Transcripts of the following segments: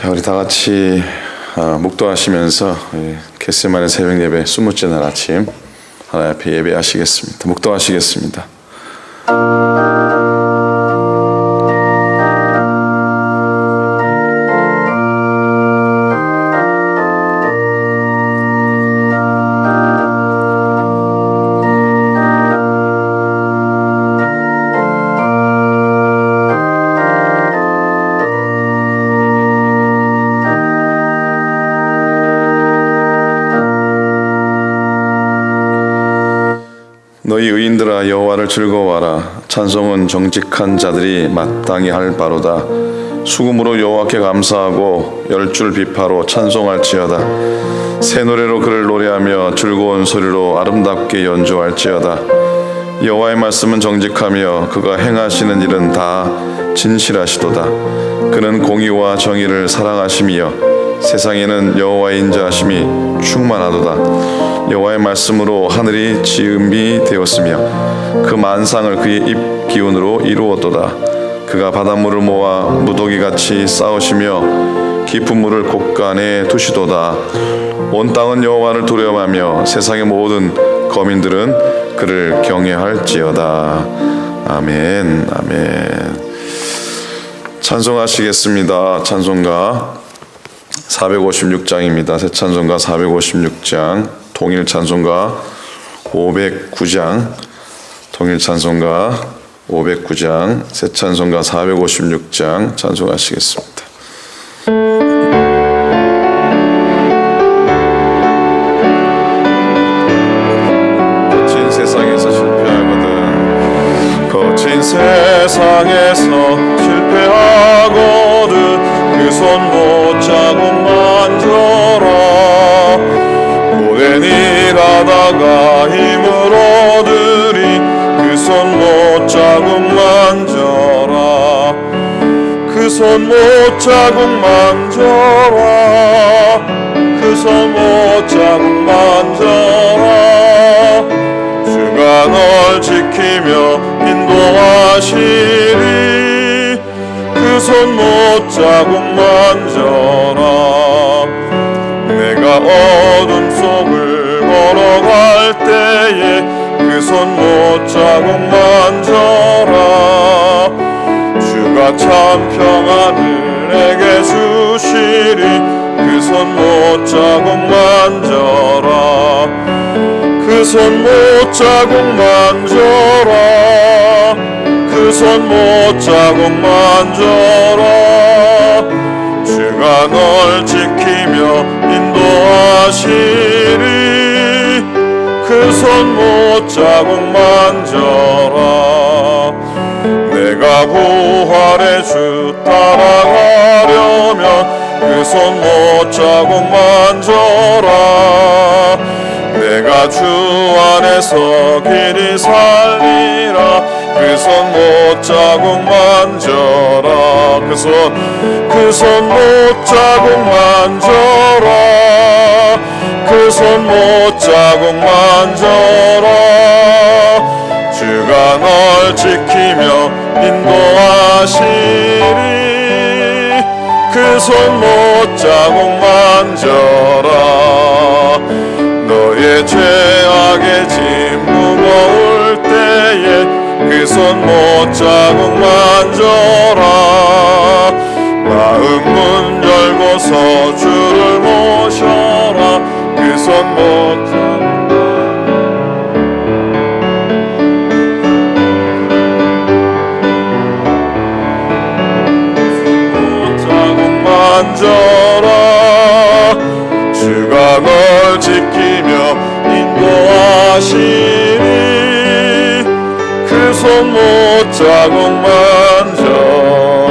자, 우리 다 같이 묵도하시면서 겟세마네 새벽 예배 20째 날 아침 하나님 앞에 예배하시겠습니다. 묵도하시겠습니다. 너희 의인들아 여호와를 즐거워하라. 찬송은 정직한 자들이 마땅히 할 바로다. 수금으로 여호와께 감사하고 열줄 비파로 찬송할지어다. 새 노래로 그를 노래하며 즐거운 소리로 아름답게 연주할지어다. 여호와의 말씀은 정직하며 그가 행하시는 일은 다 진실하시도다. 그는 공의와 정의를 사랑하시며 세상에는 여호와의 인자하심이 충만하도다. 여호와의 말씀으로 하늘이 지음이 되었으며 그 만상을 그의 입 기운으로 이루었도다. 그가 바닷물을 모아 무더기같이 쌓으시며 깊은 물을 곳간에 두시도다. 온 땅은 여호와를 두려워하며 세상의 모든 거민들은 그를 경외할지어다. 아멘. 아멘. 찬송하시겠습니다. 찬송가 456장입니다. 새 찬송가 456장, 동일 찬송가 509장, 동일 찬송가 509장, 새 찬송가 456장 찬송하시겠습니다. 거친 세상에서 실패하거든, 거친 세상에서 실패하거든 그 손 못 자국 만져라. 고된 일 하다가 힘을 얻으리 그 손 못 자국 만져라. 그 손 못 자국 만져라. 그 손 못 자국 만져라. 주가 널 지키며 인도하시리. 그 손 못 자국 만져라. 내가 어둠 속을 걸어갈 때에 그 손 못 자국 만져라. 주가 참 평안을 내게 주시리. 그 손 못 자국 만져라. 그 손 못 자국 만져라. 그 손 못 자국 만져라. 주가 널 지키며 인도하시리. 그 손 못 자국 만져라. 내가 부활의 주 따라가려면 그 손 못 자국 만져라. 내가 주 안에서 길이 살리라. 그 손 못 자국 만져라. 그 손 못 자국 만져라. 그 손 못 자국 만져라. 주가 널 지키며 인도하시리. 그 손 못 자국 만져라. 너의 죄악의 짐 무거울 때에 그 손 못 자국 만져라. 마음 문 열고서 주를 모셔라. 그 손 못 자국 만져라. 주가 널 지키며 인도하시니. 그 손 못 자국 만져라.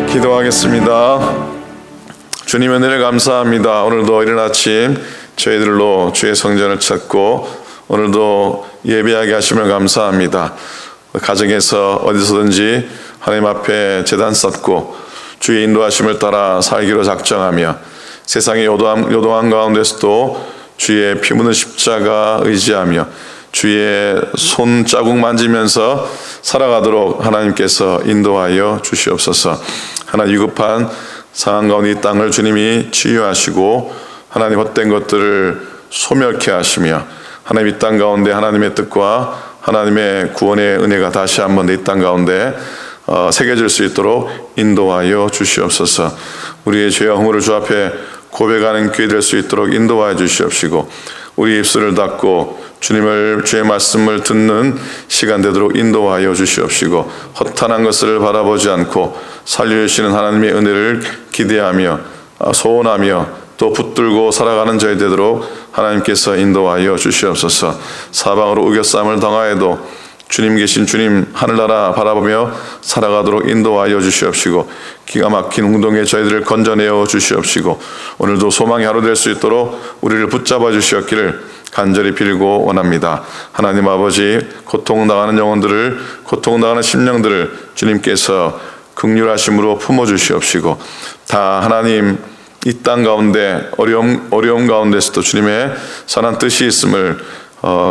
기도하겠습니다. 주님 은혜를 감사합니다. 오늘도 이른 아침 저희들로 주의 성전을 찾고 오늘도 예배하게 하심을 감사합니다. 가정에서 어디서든지 하나님 앞에 제단 쌓고 주의 인도하심을 따라 살기로 작정하며 세상의 요동한 가운데서도 주의 피 묻은 십자가 의지하며 주의 손 자국 만지면서 살아가도록 하나님께서 인도하여 주시옵소서. 하나님 위급한 상황 가운데 이 땅을 주님이 치유하시고 하나님 헛된 것들을 소멸케 하시며 하나님 이 땅 가운데 하나님의 뜻과 하나님의 구원의 은혜가 다시 한번 이 땅 가운데 새겨질 수 있도록 인도하여 주시옵소서. 우리의 죄와 허물을 주 앞에 고백하는 기회 될 수 있도록 인도하여 주시옵시고 우리 입술을 닫고 주의 말씀을 듣는 시간 되도록 인도하여 주시옵시고 허탄한 것을 바라보지 않고 살려주시는 하나님의 은혜를 기대하며 소원하며 또 붙들고 살아가는 저희 되도록 하나님께서 인도하여 주시옵소서. 사방으로 우겨쌈을 당하여도 주님 계신 주님 하늘나라 바라보며 살아가도록 인도하여 주시옵시고 기가 막힌 운동에 저희들을 건져내어 주시옵시고 오늘도 소망의 하루 될 수 있도록 우리를 붙잡아 주시옵기를 간절히 빌고 원합니다. 하나님 아버지, 고통당하는 영혼들을, 고통당하는 심령들을 주님께서 긍휼하심으로 품어주시옵시고 다 하나님 이 땅 가운데 어려움 가운데서도 주님의 선한 뜻이 있음을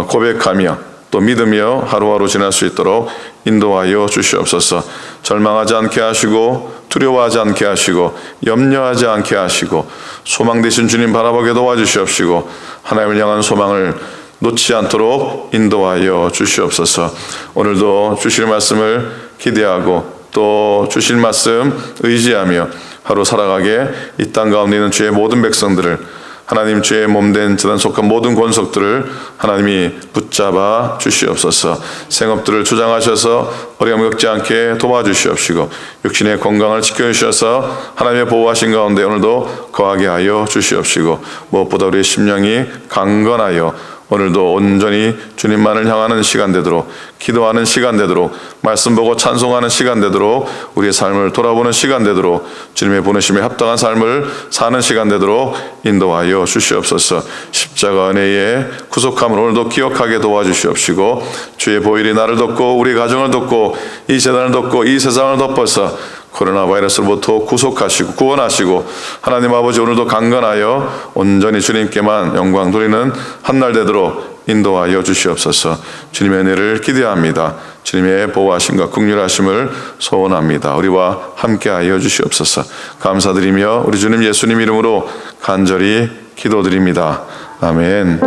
고백하며 또 믿으며 하루하루 지날 수 있도록 인도하여 주시옵소서. 절망하지 않게 하시고 두려워하지 않게 하시고 염려하지 않게 하시고 소망 되신 주님 바라보게 도와주시옵시고 하나님을 향한 소망을 놓지 않도록 인도하여 주시옵소서. 오늘도 주실 말씀을 기대하고 또 주실 말씀 의지하며 하루 살아가게 이 땅 가운데 있는 주의 모든 백성들을 하나님 주의 몸된 재단 속한 모든 권속들을 하나님이 붙잡아 주시옵소서. 생업들을 주장하셔서 어려움 겪지 않게 도와주시옵시고 육신의 건강을 지켜주셔서 하나님의 보호하신 가운데 오늘도 거하게 하여 주시옵시고 무엇보다 우리의 심령이 강건하여 오늘도 온전히 주님만을 향하는 시간 되도록 기도하는 시간 되도록 말씀 보고 찬송하는 시간 되도록 우리의 삶을 돌아보는 시간 되도록 주님의 보내심에 합당한 삶을 사는 시간 되도록 인도하여 주시옵소서. 십자가 은혜의 구속함을 오늘도 기억하게 도와주시옵시고 주의 보혈이 나를 덮고 우리 가정을 덮고 이 재단을 덮고 이 세상을 덮어서 코로나 바이러스로부터 구속하시고 구원하시고 하나님 아버지 오늘도 강건하여 온전히 주님께만 영광 돌리는 한날 되도록 인도하여 주시옵소서. 주님의 은혜를 기대합니다. 주님의 보호하심과 긍휼하심을 소원합니다. 우리와 함께하여 주시옵소서. 감사드리며 우리 주님 예수님 이름으로 간절히 기도드립니다. 아멘.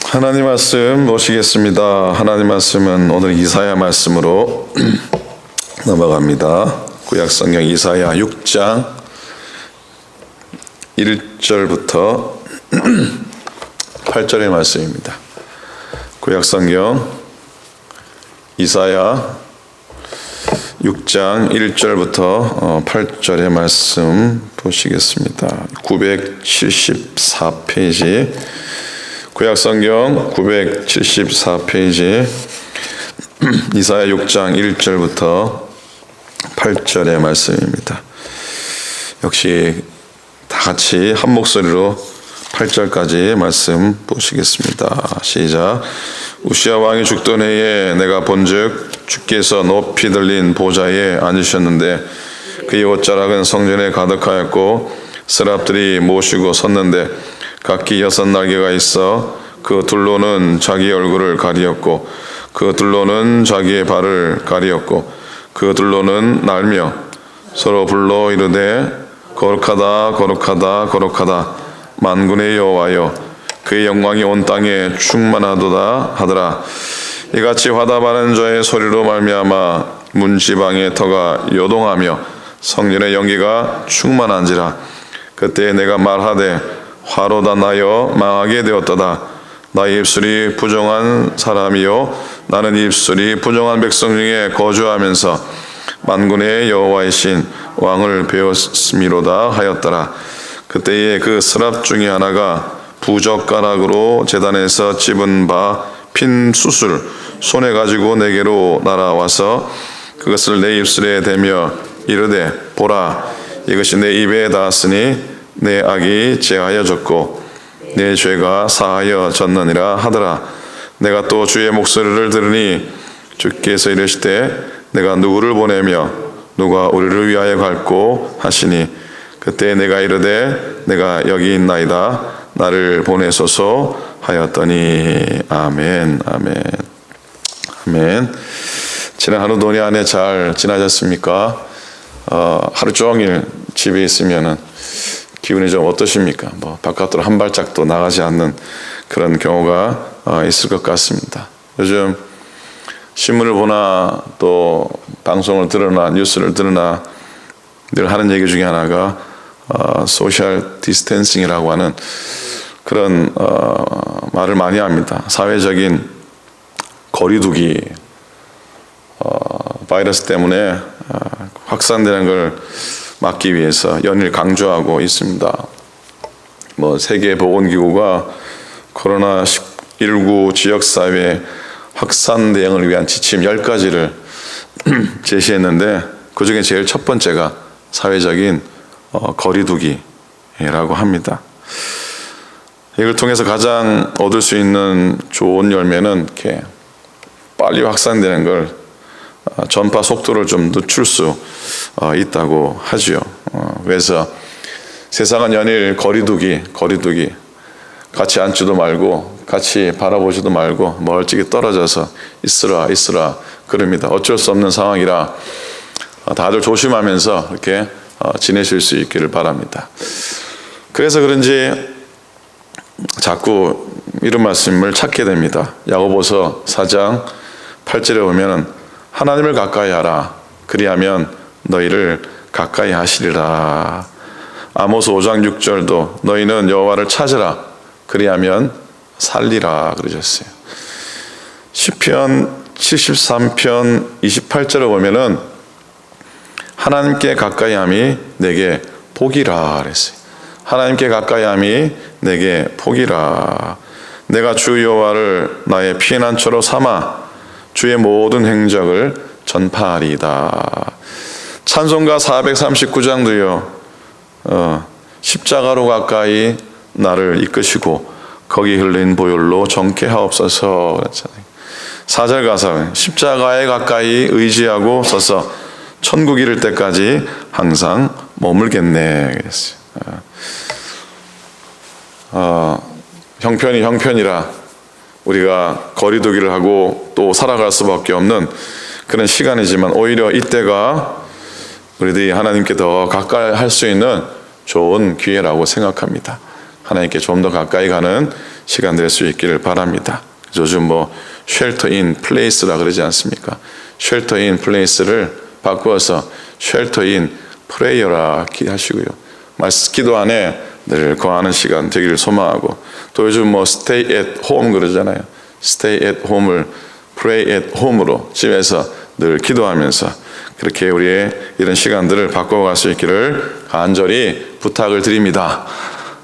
하나님 말씀 보시겠습니다. 하나님 말씀은 오늘 이사야 말씀으로 넘어갑니다. 구약성경 이사야 6장 1절부터 8절의 말씀입니다. 구약성경 이사야 6장 1절부터 8절의 말씀 보시겠습니다. 974페이지 구약성경 974페이지 이사야 6장 1절부터 8절의 말씀입니다. 역시 다 같이 한 목소리로 8절까지 말씀 보시겠습니다. 시작. 우시야 왕이 죽던 해에 내가 본즉 주께서 높이 들린 보좌에 앉으셨는데 그의 옷자락은 성전에 가득하였고 스랍들이 모시고 섰는데 각기 6날개가 있어 그 둘로는 자기 얼굴을 가리었고 그 둘로는 자기의 발을 가리었고 그 둘로는 날며 서로 불러 이르되 거룩하다 거룩하다 거룩하다 만군의 여호와여 그의 영광이 온 땅에 충만하도다 하더라. 이같이 화답하는 자의 소리로 말미암아 문지방의 터가 요동하며 성전의 연기가 충만한지라. 그때 내가 말하되 화로다 나여 망하게 되었도다. 나의 입술이 부정한 사람이요 나는 입술이 부정한 백성 중에 거주하면서 만군의 여호와이신 왕을 배웠음이로다 하였더라. 그때에 그 스랍 중에 하나가 부젓가락으로 제단에서 찝은 바 핀 숯을 손에 가지고 내게로 날아와서 그것을 내 입술에 대며 이르되 보라 이것이 내 입에 닿았으니 내 악이 제하여졌고 내 죄가 사하여졌느니라 하더라. 내가 또 주의 목소리를 들으니 주께서 이르시되 내가 누구를 보내며 누가 우리를 위하여 갈꼬 하시니 그때 내가 이르되 내가 여기 있나이다 나를 보내소서 하였더니 아멘. 아멘. 아멘. 지난 하루 논의 안에 잘 지나셨습니까? 하루 종일 집에 있으면은 기분이 좀 어떠십니까? 바깥으로 한 발짝도 나가지 않는 그런 경우가 있을 것 같습니다. 요즘 신문을 보나 또 방송을 들으나 뉴스를 들으나 늘 하는 얘기 중에 하나가 소셜 디스텐싱이라고 하는 그런 말을 많이 합니다. 사회적인 거리두기, 바이러스 때문에 확산되는 걸 막기 위해서 연일 강조하고 있습니다. 세계보건기구가 코로나19 지역사회 확산 대응을 위한 지침 10가지를 제시했는데 그중에 제일 첫 번째가 사회적인 거리두기라고 합니다. 이걸 통해서 가장 얻을 수 있는 좋은 열매는 이렇게 빨리 확산되는 걸 전파 속도를 좀 늦출 수 있다고 하지요. 그래서 세상은 연일 거리두기 같이 앉지도 말고 같이 바라보지도 말고 멀찍이 떨어져서 있으라 그럽니다. 어쩔 수 없는 상황이라 다들 조심하면서 이렇게 지내실 수 있기를 바랍니다. 그래서 그런지 자꾸 이런 말씀을 찾게 됩니다. 야고보서 4장 8절에 보면은 하나님을 가까이 하라 그리하면 너희를 가까이 하시리라. 아모스 5장 6절도 너희는 여호와를 찾으라 그리하면 살리라 그러셨어요. 시편 73편 28절에 보면은 하나님께 가까이함이 내게 복이라 그랬어요. 하나님께 가까이함이 내게 복이라. 내가 주 여호와를 나의 피난처로 삼아 주의 모든 행적을 전파하리이다. 찬송가 439장도요. 십자가로 가까이 나를 이끄시고 거기 흘린 보혈로 정케 하옵소서 그랬잖아요. 4절 가사 십자가에 가까이 의지하고 서서 천국 이를 때까지 항상 머물겠네 그랬어요. 형편이 형편이라 우리가 거리두기를 하고 또 살아갈 수밖에 없는 그런 시간이지만 오히려 이때가 우리들이 하나님께 더 가까이 할 수 있는 좋은 기회라고 생각합니다. 하나님께 좀 더 가까이 가는 시간 될 수 있기를 바랍니다. 요즘 쉘터 인 플레이스라 그러지 않습니까? 쉘터 인 플레이스를 바꾸어서 쉘터 인 프레이어라 하시고요. 기도 안에 늘 거하는 시간 되기를 소망하고 또 요즘 stay at home 그러잖아요. stay at home을 pray at home으로 집에서 늘 기도하면서 그렇게 우리의 이런 시간들을 바꿔갈 수 있기를 간절히 부탁을 드립니다.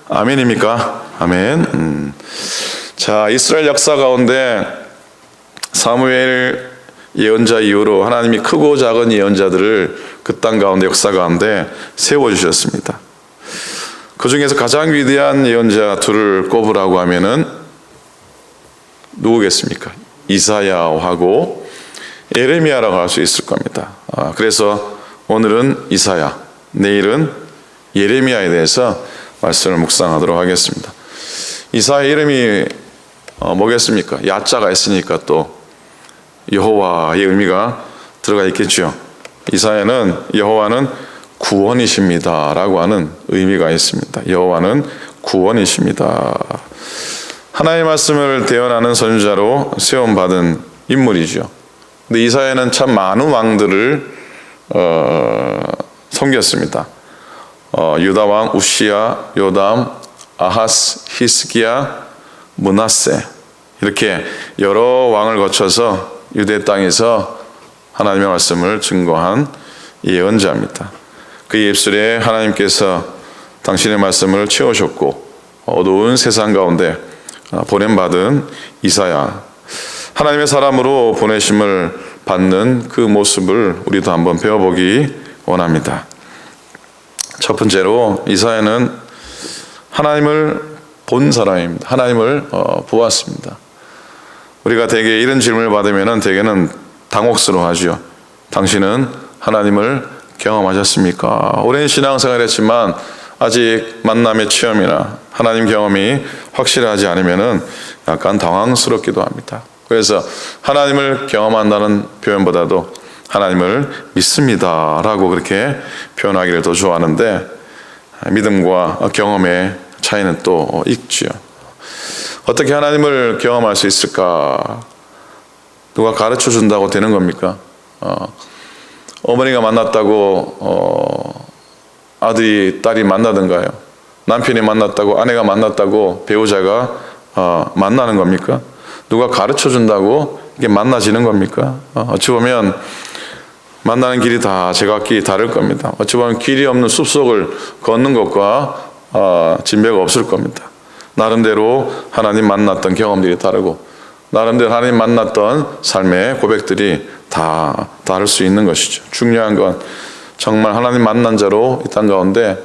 아멘입니까? 아멘. 자, 이스라엘 역사 가운데 사무엘 예언자 이후로 하나님이 크고 작은 예언자들을 그 땅 가운데 역사 가운데 세워주셨습니다. 그 중에서 가장 위대한 예언자 둘을 꼽으라고 하면은 누구겠습니까? 이사야하고 예레미야라고 할 수 있을 겁니다. 그래서 오늘은 이사야, 내일은 예레미야에 대해서 말씀을 묵상하도록 하겠습니다. 이사야 이름이 뭐겠습니까? 야자가 있으니까 또 여호와의 의미가 들어가 있겠죠. 이사야는 여호와는 구원이십니다 라고 하는 의미가 있습니다. 여호와는 구원이십니다. 하나님의 말씀을 대언하는 선지자로 세움받은 인물이죠. 근데 이사야는 참 많은 왕들을 섬겼습니다. 유다 왕 우시야, 요담, 아하스, 히스기야, 므낫세 이렇게 여러 왕을 거쳐서 유대 땅에서 하나님의 말씀을 증거한 예언자입니다. 그의 입술에 하나님께서 당신의 말씀을 채우셨고 어두운 세상 가운데 보냄받은 이사야, 하나님의 사람으로 보내심을 받는 그 모습을 우리도 한번 배워보기 원합니다. 첫 번째로 이사야는 하나님을 본 사람입니다. 하나님을 보았습니다. 우리가 대개 이런 질문을 받으면 대개는 당혹스러워하죠. 당신은 하나님을 경험하셨습니까? 오랜 신앙생활을 했지만 아직 만남의 체험이나 하나님 경험이 확실하지 않으면 약간 당황스럽기도 합니다. 그래서 하나님을 경험한다는 표현보다도 하나님을 믿습니다라고 그렇게 표현하기를 더 좋아하는데, 믿음과 경험의 차이는 또 있죠. 어떻게 하나님을 경험할 수 있을까? 누가 가르쳐 준다고 되는 겁니까? 어머니가 만났다고 아들이 딸이 만나든가요? 남편이 만났다고 아내가 만났다고 배우자가 만나는 겁니까? 누가 가르쳐 준다고 이게 만나지는 겁니까? 어찌 보면 만나는 길이 다 제각기 다를 겁니다. 어찌 보면 길이 없는 숲속을 걷는 것과 진배가 없을 겁니다. 나름대로 하나님 만났던 경험들이 다르고 나름대로 하나님 만났던 삶의 고백들이 다 다를 수 있는 것이죠. 중요한 건 정말 하나님 만난 자로 이 땅 가운데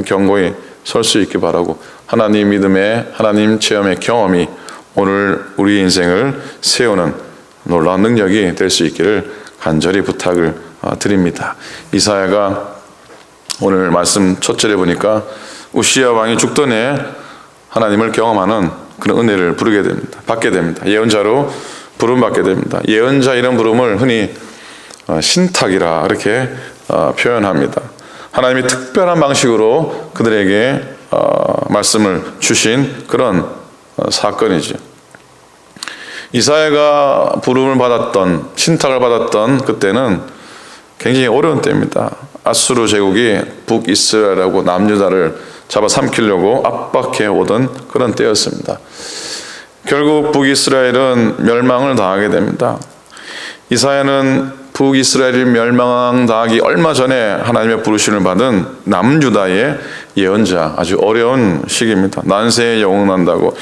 견고히 설 수 있기 바라고, 하나님 믿음의 하나님 체험의 경험이 오늘 우리 인생을 세우는 놀라운 능력이 될 수 있기를 간절히 부탁을 드립니다. 이사야가 오늘 말씀 첫 절에 보니까 우시야 왕이 죽던 해 하나님을 경험하는 그런 은혜를 받게 됩니다. 예언자로 부름받게 됩니다. 예언자 이런 부름을 흔히 신탁이라 이렇게 표현합니다. 하나님이 특별한 방식으로 그들에게 말씀을 주신 그런 사건이죠. 이사야가 부름을 받았던, 신탁을 받았던 그때는 굉장히 어려운 때입니다. 아수르 제국이 북이스라엘하고 남유다를 잡아삼키려고 압박해 오던 그런 때였습니다. 결국 북이스라엘은 멸망을 당하게 됩니다. 이사야는 북이스라엘이 멸망당하기 얼마 전에 하나님의 부르심을 받은 남유다의 예언자, 아주 어려운 시기입니다. 난세에 영웅난다고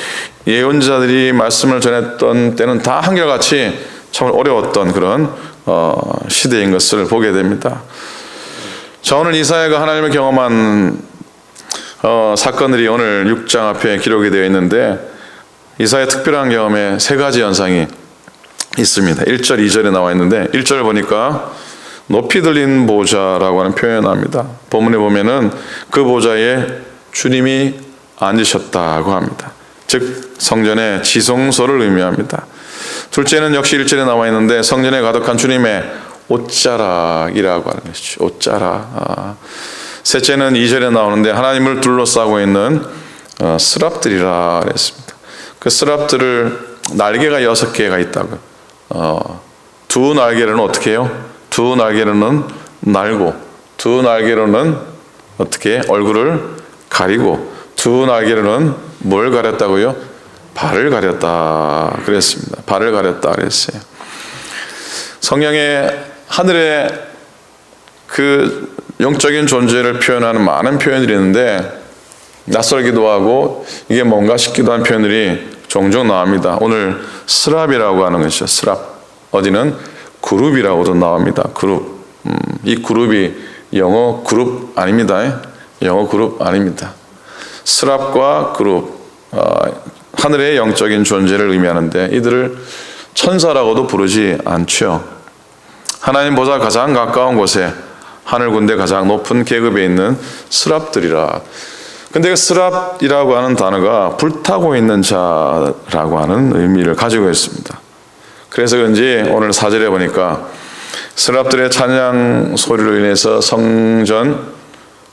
예언자들이 말씀을 전했던 때는 다 한결같이 참 어려웠던 그런 시대인 것을 보게 됩니다. 자, 오늘 이사야가 하나님을 경험한 사건들이 오늘 6장 앞에 기록이 되어 있는데, 이사야의 특별한 경험에 세 가지 현상이 있습니다. 1절, 2절에 나와 있는데 1절을 보니까 높이 들린 보좌라고 하는 표현을 합니다. 본문에 보면은 그 보좌에 주님이 앉으셨다고 합니다. 즉 성전의 지성소를 의미합니다. 둘째는 역시 1절에 나와 있는데 성전에 가득한 주님의 옷자락이라고 하는 것이죠. 옷자락. 셋째는 2절에 나오는데 하나님을 둘러싸고 있는 스랍들이라 그랬습니다. 그 스랍들을 날개가 6개가 있다고. 두 날개로는 어떻게 해요? 두 날개로는 날고, 두 날개로는 어떻게 얼굴을 가리고, 두 날개로는 뭘 가렸다고요? 발을 가렸다 그랬습니다. 발을 가렸다 그랬어요. 성경에 하늘의 그 영적인 존재를 표현하는 많은 표현들이 있는데 낯설기도 하고 이게 뭔가 싶기도 한 표현들이 종종 나옵니다. 오늘 스랍이라고 하는 것이죠. 스랍. 어디는 그룹이라고도 나옵니다. 그룹. 이 그룹이 영어 그룹 아닙니다. 영어 그룹 아닙니다. 스랍과 그룹. 하늘의 영적인 존재를 의미하는데 이들을 천사라고도 부르지 않죠. 하나님 보다 가장 가까운 곳에 하늘 군대 가장 높은 계급에 있는 스랍들이라. 근데 그 스랍이라고 하는 단어가 불타고 있는 자라고 하는 의미를 가지고 있습니다. 그래서 그런지 오늘 4절에 보니까 스랍들의 찬양 소리로 인해서 성전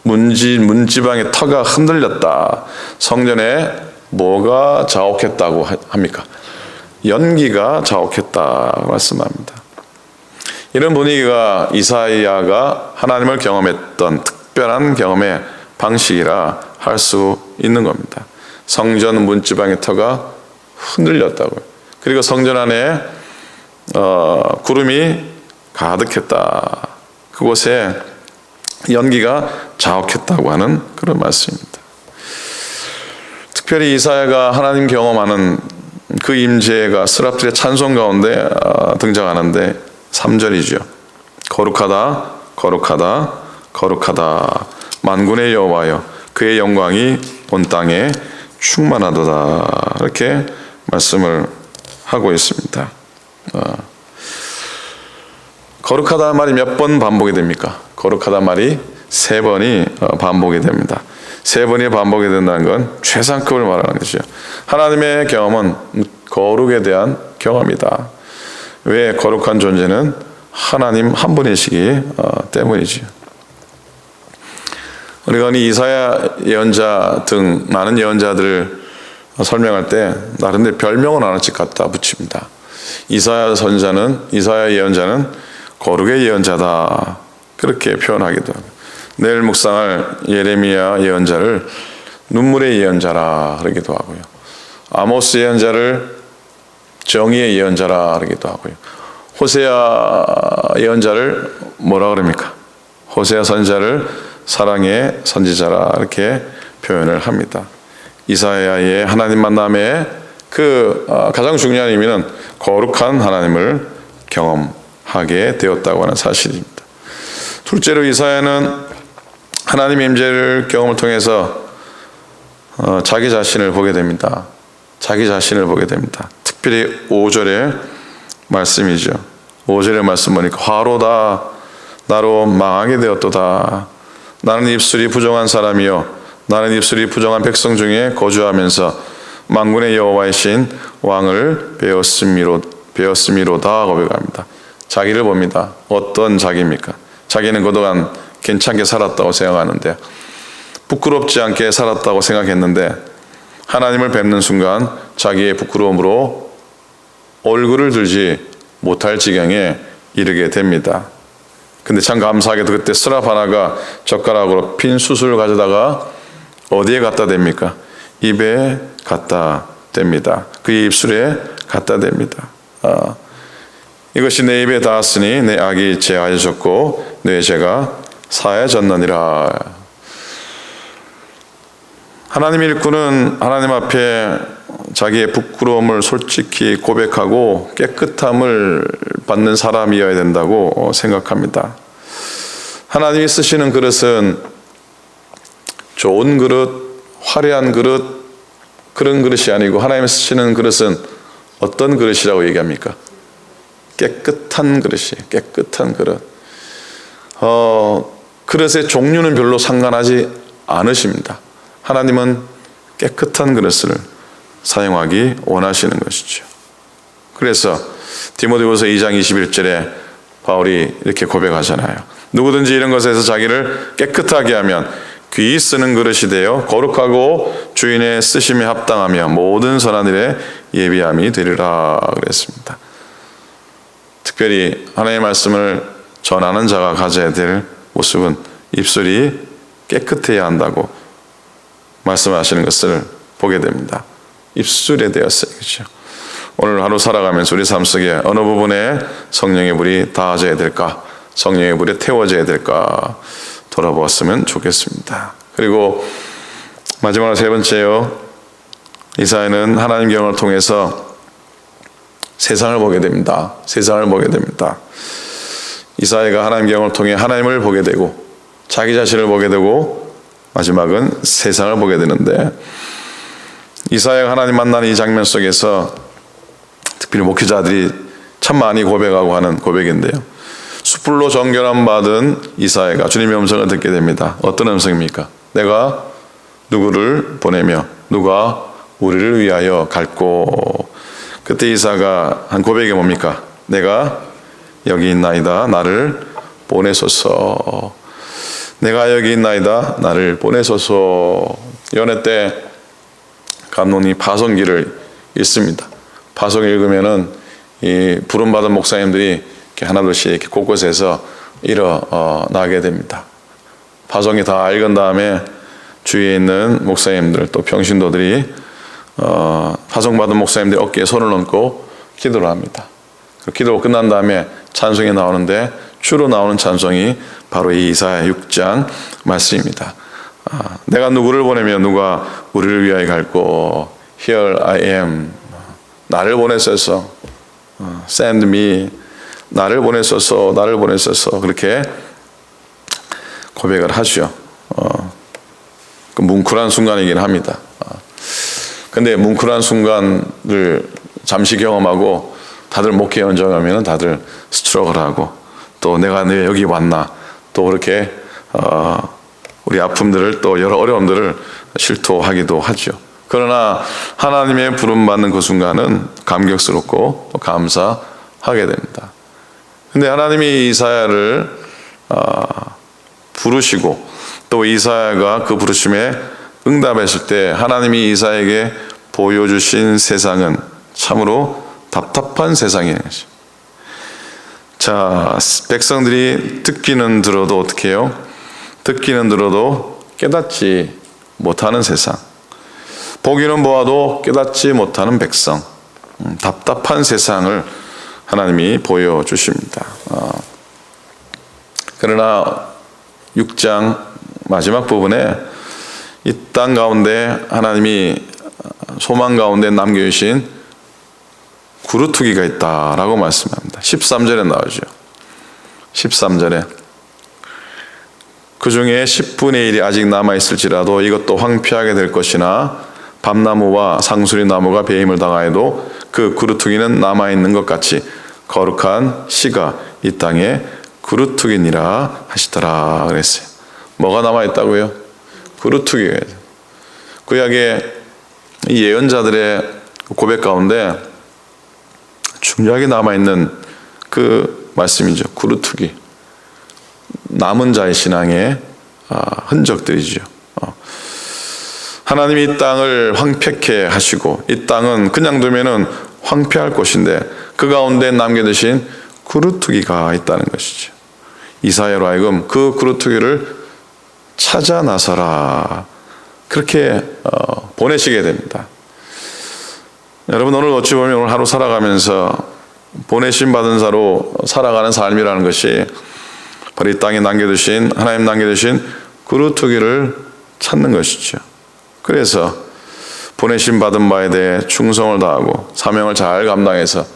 문지방의 터가 흔들렸다. 성전에 뭐가 자욱했다고 합니까? 연기가 자욱했다 말씀합니다. 이런 분위기가 이사야가 하나님을 경험했던 특별한 경험의 방식이라 할 수 있는 겁니다. 성전 문지방의 터가 흔들렸다고요. 그리고 성전 안에 구름이 가득했다. 그곳에 연기가 자욱했다고 하는 그런 말씀입니다. 특별히 이사야가 하나님 경험하는 그 임재가 스랍들의 찬송 가운데 등장하는데 3절이죠. 거룩하다, 거룩하다, 거룩하다. 만군의 여호와여, 그의 영광이 온 땅에 충만하도다 이렇게 말씀을 하고 있습니다. 거룩하다는 말이 몇 번 반복이 됩니까? 거룩하다는 말이 3번이 반복이 됩니다. 3번이 반복이 된다는 건 최상급을 말하는 것이죠. 하나님의 경험은 거룩에 대한 경험이다. 왜? 거룩한 존재는 하나님 한 분이시기 때문이죠. 우리가 이사야 예언자 등 많은 예언자들을 설명할 때 나름대로 별명을 하나씩 갖다 붙입니다. 이사야 예언자는 거룩의 예언자다 그렇게 표현하기도 하고, 내일 묵상할 예레미야 예언자를 눈물의 예언자라 그러기도 하고요. 아모스 예언자를 정의의 예언자라 그러기도 하고요. 호세아 예언자를 뭐라 그럽니까? 호세아 선지자를 사랑의 선지자라 이렇게 표현을 합니다. 이사야의 하나님 만남의 가장 중요한 의미는 거룩한 하나님을 경험하게 되었다고 하는 사실입니다. 둘째로 이사야는 하나님의 임재를 경험을 통해서 자기 자신을 보게 됩니다. 자기 자신을 보게 됩니다. 특별히 5절의 말씀이죠. 5절의 말씀 보니까 화로다 나로 망하게 되었도다. 나는 입술이 부정한 사람이요 나는 입술이 부정한 백성 중에 거주하면서 만군의 여호와의 신 왕을 배웠음이로다 고백합니다. 자기를 봅니다. 어떤 자기입니까? 자기는 그동안 괜찮게 살았다고 생각하는데, 부끄럽지 않게 살았다고 생각했는데 하나님을 뵙는 순간 자기의 부끄러움으로 얼굴을 들지 못할 지경에 이르게 됩니다. 근데 참 감사하게도 그때 스랍 하나가 젓가락으로 핀 숯을 가져다가 어디에 갖다 댑니까? 입에 갖다 댑니다. 그의 입술에 갖다 댑니다. 이것이 내 입에 닿았으니 내 악이 제하여졌고 내 죄가 사해졌느니라. 하나님 일꾼은 하나님 앞에 자기의 부끄러움을 솔직히 고백하고 깨끗함을 받는 사람이어야 된다고 생각합니다. 하나님이 쓰시는 그릇은 좋은 그릇, 화려한 그릇, 그런 그릇이 아니고 하나님이 쓰시는 그릇은 어떤 그릇이라고 얘기합니까? 깨끗한 그릇이에요. 깨끗한 그릇. 그릇의 종류는 별로 상관하지 않으십니다. 하나님은 깨끗한 그릇을 사용하기 원하시는 것이죠. 그래서 디모데후서 2장 21절에 바울이 이렇게 고백하잖아요. 누구든지 이런 것에서 자기를 깨끗하게 하면 귀히 쓰는 그릇이 되어 거룩하고 주인의 쓰심에 합당하며 모든 선한 일에 예비함이 되리라 그랬습니다. 특별히 하나님의 말씀을 전하는 자가 가져야 될 모습은 입술이 깨끗해야 한다고 말씀하시는 것을 보게 됩니다. 입술에 대해서요. 그렇죠? 오늘 하루 살아가면서 우리 삶 속에 어느 부분에 성령의 불이 닿아져야 될까? 성령의 불에 태워져야 될까? 돌아보았으면 좋겠습니다. 그리고 마지막으로 세 번째요. 이사야는 하나님 경험을 통해서 세상을 보게 됩니다. 세상을 보게 됩니다. 이사야가 하나님 경험을 통해 하나님을 보게 되고 자기 자신을 보게 되고 마지막은 세상을 보게 되는데, 이사야가 하나님 만나는 이 장면 속에서 특별히 목회자들이 참 많이 고백하고 하는 고백인데요. 숯불로 정결함 받은 이사야가 주님의 음성을 듣게 됩니다. 어떤 음성입니까? 내가 누구를 보내며 누가 우리를 위하여 갈꼬. 그때 이사야가 한 고백이 뭡니까? 내가 여기 있나이다 나를 보내소서. 내가 여기 있나이다 나를 보내소서. 연애 때 감독님 파송기를 읽습니다. 파송 읽으면은 이 부름받은 목사님들이 이렇게 하나둘씩 이렇게 곳곳에서 일어나게 됩니다. 파송이 다 읽은 다음에 주위에 있는 목사님들 또 평신도들이 파송받은 목사님들 어깨에 손을 얹고 기도를 합니다. 기도가 끝난 다음에 찬송이 나오는데 주로 나오는 찬송이 바로 이 이사야 6장 말씀입니다. 내가 누구를 보내면 누가 우리를 위하여 갈꼬. Here I am. 나를 보내소서. Send me. 나를 보내소서. 나를 보내소서. 그렇게 고백을 하죠. 그 뭉클한 순간이긴 합니다. 근데 뭉클한 순간을 잠시 경험하고 다들 목회 연정하면 다들 스트러글하고 또 내가 왜 여기 왔나 또 그렇게 우리 아픔들을 또 여러 어려움들을 실토하기도 하죠. 그러나 하나님의 부름받는 그 순간은 감격스럽고 또 감사하게 됩니다. 근데 하나님이 이사야를 부르시고 또 이사야가 그 부르심에 응답했을 때 하나님이 이사야에게 보여주신 세상은 참으로 답답한 세상이에요. 자, 백성들이 듣기는 들어도 어떻게 해요? 듣기는 들어도 깨닫지 못하는 세상. 보기는 보아도 깨닫지 못하는 백성. 답답한 세상을 하나님이 보여주십니다. 그러나 6장 마지막 부분에 이 땅 가운데 하나님이 소망 가운데 남겨주신 구루투기가 있다라고 말씀합니다. 13절에 나오죠. 13절에 그 중에 10분의 1이 아직 남아있을지라도 이것도 황폐하게 될 것이나 밤나무와 상수리 나무가 배임을 당하여도 그 구루투기는 남아있는 것 같이 거룩한 씨가 이 땅에 구루투기니라 하시더라 그랬어요. 뭐가 남아있다고요? 구루투기가. 구약의 이 예언자들의 고백 가운데 중요하게 남아있는 그 말씀이죠. 구루투기. 남은 자의 신앙의 흔적들이죠. 하나님이 이 땅을 황폐케 하시고 이 땅은 그냥 두면은 황폐할 곳인데 그 가운데 남겨두신 구루투기가 있다는 것이죠. 이사야로 하여금 그 구루투기를 찾아 나서라 그렇게 보내시게 됩니다. 여러분 오늘 어찌 보면 오늘 하루 살아가면서 보내심 받은 자로 살아가는 삶이라는 것이 바로 이 땅에 남겨두신 하나님 남겨두신 구루투기를 찾는 것이죠. 그래서 보내심 받은 바에 대해 충성을 다하고 사명을 잘 감당해서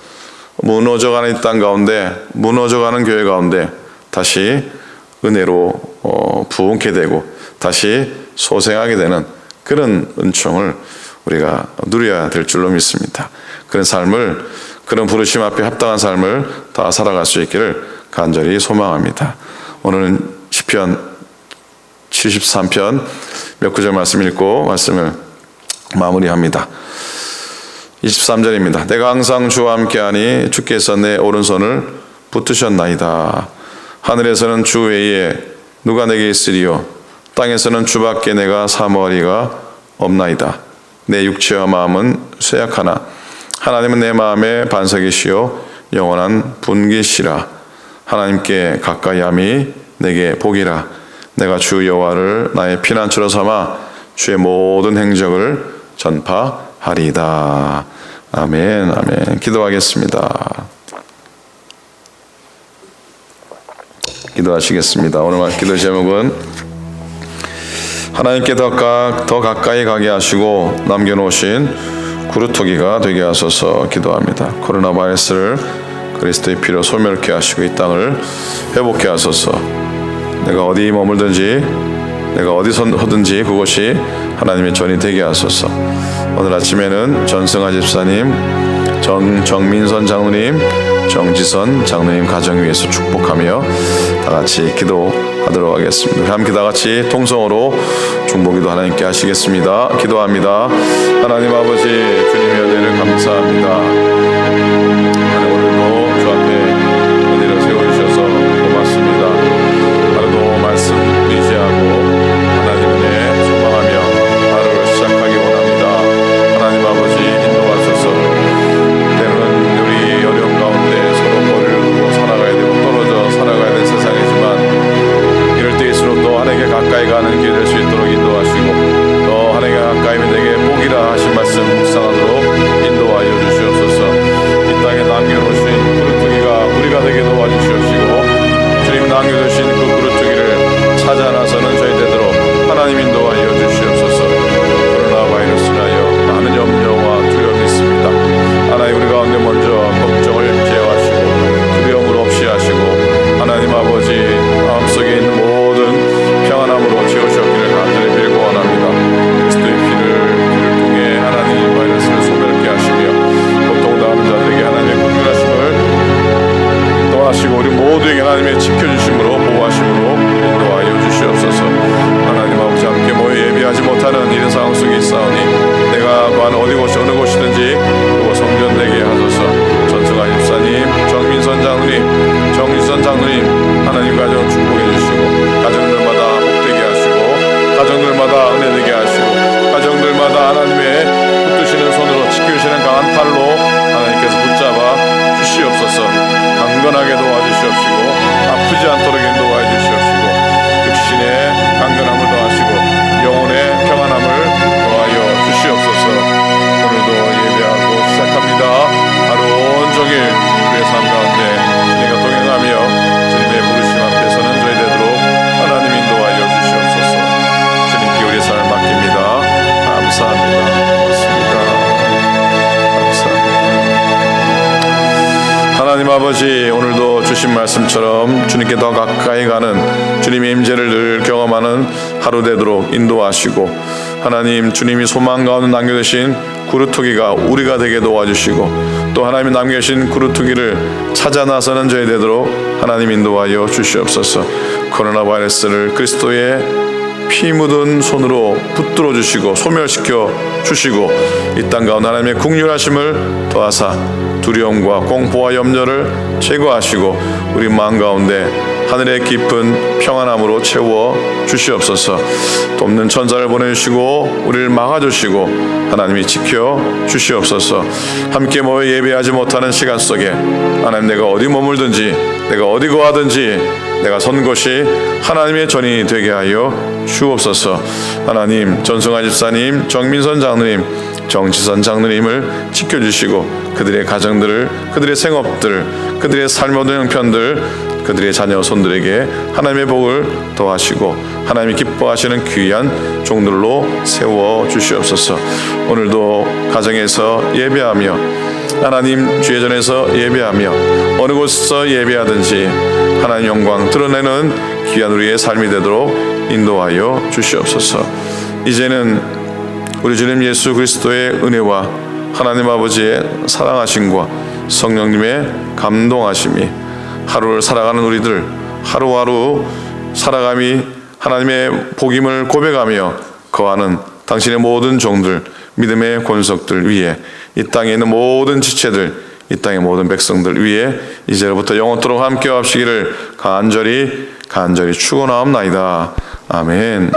무너져가는 이 땅 가운데 무너져가는 교회 가운데 다시 은혜로 부흥케 되고 다시 소생하게 되는 그런 은총을 우리가 누려야 될 줄로 믿습니다. 그런 삶을 그런 부르심 앞에 합당한 삶을 다 살아갈 수 있기를 간절히 소망합니다. 오늘은 시편 73편 몇 구절 말씀 읽고 말씀을 마무리합니다. 23절입니다. 내가 항상 주와 함께하니 주께서 내 오른손을 붙드셨나이다. 하늘에서는 주 외에 누가 내게 있으리요 땅에서는 주밖에 내가 사모하리가 없나이다. 내 육체와 마음은 쇠약하나 하나님은 내 마음의 반석이시요 영원한 분기시라. 하나님께 가까이함이 내게 복이라. 내가 주 여호와를 나의 피난처로 삼아 주의 모든 행적을 전파하리이다. 아멘, 아멘. 기도하겠습니다. 기도하시겠습니다. 오늘 기도 제목은 하나님께 더 가까이 가게 하시고 남겨놓으신 구루토기가 되게 하소서 기도합니다. 코로나 바이러스를 그리스도의 피로 소멸케 하시고 이 땅을 회복케 하소서. 내가 어디 머물든지 내가 어디서 하든지 그곳이 하나님의 전이 되게 하소서. 오늘 아침에는 전승아 집사님, 정민선 장로님, 정지선 장로님 가정 위해서 축복하며 다 같이 기도하도록 하겠습니다. 함께 다 같이 통성으로 중보기도 하나님께 하시겠습니다. 기도합니다. 하나님 아버지 주님의 은혜를 감사합니다. 하나님 오늘도 주 앞에 은혜를 세워주셔서 고맙습니다. 하루도 말씀 의지하고 하나님 은혜 소망하며 하루를 시작하기 원합니다. 하나님 아버지 인도하소서. 때로는 우리 어려움 가운데 서로 거리를 두고 살아가야 되고 떨어져 살아가야 될 세상이지만 이럴 때일수록 또 하나님께 가까이 가는 길 될 수 있도록 인도하시고 또 하나님께 가까이 내게 복이라 하신 말씀 묵상하도록 인도하여 주시옵소서. 또한 어느 곳이든지 그곳 성전되게 하소서. 전승환 집사님, 정민선 장로님, 정지선 장로님, 하나님 가정 축복해 주시고 가정들마다 복되게 하시고 가정들마다 은혜되게 하시고 가정들마다 하나님의 붙드시는 손으로 지켜주시는 강한 팔로 하나님께서 붙잡아 주시옵소서. 강건하게 도와주시옵시고 아프지 않도록 인도하여 주시옵시고 육신의 강건함을 더하시고 영혼의 평안함을 더하여 주시옵소서. 오늘도 예배하고 시작합니다. 하루 온종일 우리의 삶 가운데 주님과 동행하며 주님의 부르심 앞에 서는 저희 되도록 하나님 인도하여 주시옵소서. 주님께 우리의 삶을 맡깁니다. 감사합니다. 고맙습니다. 감사합니다. 하나님 아버지, 오늘도 주신 말씀처럼 주님께 더 가까이 가는 주님의 임재를 늘 경험하는 하루 되도록 인도하시고 하나님, 주님이 소망 가운데 남겨두신 구루토기가 우리가 되게 도와주시고 또 하나님이 남겨주신 구루토기를 찾아 나서는 저희 되도록 하나님 인도하여 주시옵소서. 코로나 바이러스를 그리스도의 피 묻은 손으로 붙들어 주시고 소멸시켜 주시고 이 땅 가운데 하나님의 긍휼하심을 더하사 두려움과 공포와 염려를 제거하시고 우리 마음 가운데 하늘의 깊은 평안함으로 채워 주시옵소서. 돕는 천사를 보내주시고 우리를 막아주시고 하나님이 지켜 주시옵소서. 함께 모여 예배하지 못하는 시간 속에 하나님, 내가 어디 머물든지 내가 어디 거하든지 내가 선 곳이 하나님의 전이 되게 하여 주옵소서. 하나님, 전승환 집사님, 정민선 장로님, 정지선 장로님을 지켜주시고 그들의 가정들을, 그들의 생업들, 그들의 삶의 모든 형편들, 그들의 자녀 손들에게 하나님의 복을 더하시고 하나님이 기뻐하시는 귀한 종들로 세워 주시옵소서. 오늘도 가정에서 예배하며 하나님 주의 전에서 예배하며 어느 곳에서 예배하든지 하나님 영광 드러내는 귀한 우리의 삶이 되도록 인도하여 주시옵소서. 이제는 우리 주님 예수 그리스도의 은혜와 하나님 아버지의 사랑하심과 성령님의 감동하심이 하루를 살아가는 우리들 하루하루 살아감이 하나님의 복임을 고백하며 거하는 당신의 모든 종들, 믿음의 권속들 위에, 이 땅에 있는 모든 지체들, 이 땅의 모든 백성들 위에 이제부터 영원토록 함께 하시기를 간절히 축원하옵나이다. 아멘.